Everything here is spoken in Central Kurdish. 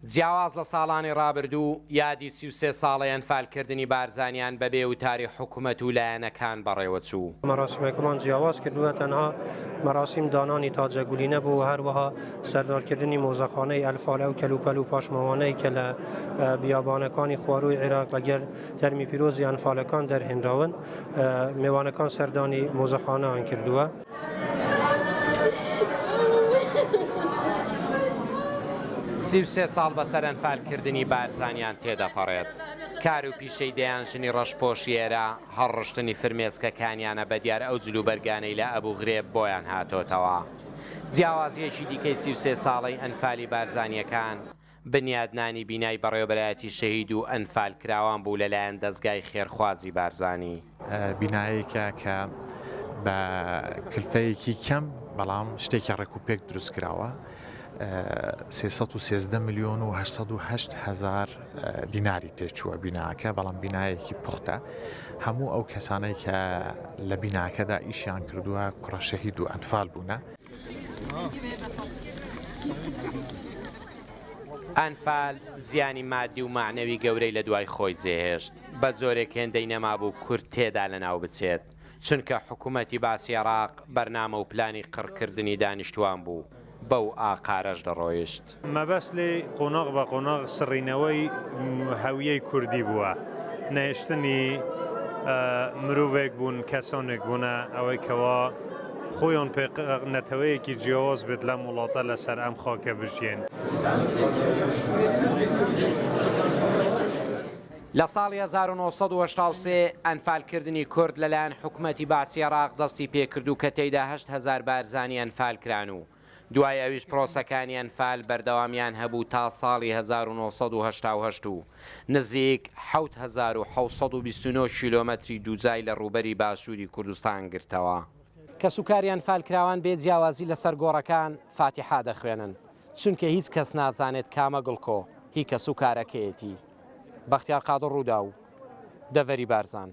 جیاواز لە ساڵانی ڕابردوو یادی 33 ساڵی ئەنفالکردنی بارزانیان بەبێ وتاری حکوومەت و لایەنەکان بەڕێوە چوو. مەراسیمێکمان جیاواز کردووە تەنها مەراسیم دانانی تاجەگولی نەبوو و هەروەها سەردارکردنی مۆزەخانەی ئەلفالە و کەلوپەل و پاشماوانەی کە لە بیابانەکانی خواروی عێراق لەگەر تەرمی پیرۆزی ئەنفالەکان دەرهێنراون میوانەکان سەردانی مۆزەخانەیان کردووە. 33 ساڵ بەسەر ئەنفالکردنی بارزانیان تێدەپەڕێت. کار و پیشەی دەیانژنی ڕەشپۆشی ئێرە هەڕشتنی فرمێسکەکانیانە بە دیار ئەو جلوبەرگانەی لە ئەبوو غرێب بۆیان هاتۆتەوە. جیاوازیەکی دیکەی 33 ساڵەی ئەنفالی بارزانیەکان بنیادنانی بینای بەڕێوەبەرایەتی شەهید و ئەنفال کراوان بوو لەلایەن دەستگای خێرخوازی بارزانی. بینایەکە کە بە کلفەیەکی کەم بەڵام شتێکی ڕێکوپێک دروست کراوە. 313 ملیۆن و 808 هزار دیناری پێچووە بیناکە، بەڵام بینایەکی پوختە. هەموو ئەو کەسانەی کە لە بیناکەدا ئیشیان کردووە کوڕە شەهید و ئەنفال بوونە. ئەنفال زیانی مادی و معنەوی گەورەی لە دوای خۆی جێهێشت. بە جۆرێک هێندەی نەمابوو کورد تێدا لەناو بچێت، چونکە حکوومەتی باسی عێراق بەرنامە و پلانی قڕکردنی دانیشتوان بوو. بەو ئاقارەش دەڕۆیشت. مەبەست لێ قۆناغ بە قۆناغ سڕینەوەی هەویەی کوردی بووە، نەهێشتنی مرۆڤێک بوون، کەسانێک بوونە ئەوەی کەوا خۆیان نەتەوەیەکی جیاواز بێت لە وڵاتە لەسەر ئەم خاکە بژێن. لە ساڵی 1970 ئەنفالکردنی کورد لەلایەن حکوومەتی باسی عێراق دەستی پێکرد و کە تێیدا 8,000 بارزانی ئەنفال کران و دوای ئەویش پرۆسەکانی ئەنفال بەردەوامیان هەبوو تا ساڵی 1970 و نزیک 7,729 کیلۆمەتری دووجای لە ڕووبەری باشووری کوردستان گرتەوە. کە سوکاری ئەنفال کراوان بێ جیاوازی لەسەر گۆڕەکان فاتیحا دەخوێنن، چونکە هیچ کەس نازانێت کامە گڵکۆ هی کە سوکارەکەیەتی. بەختیار قادر ڕوودا و دەڤەری بارزان.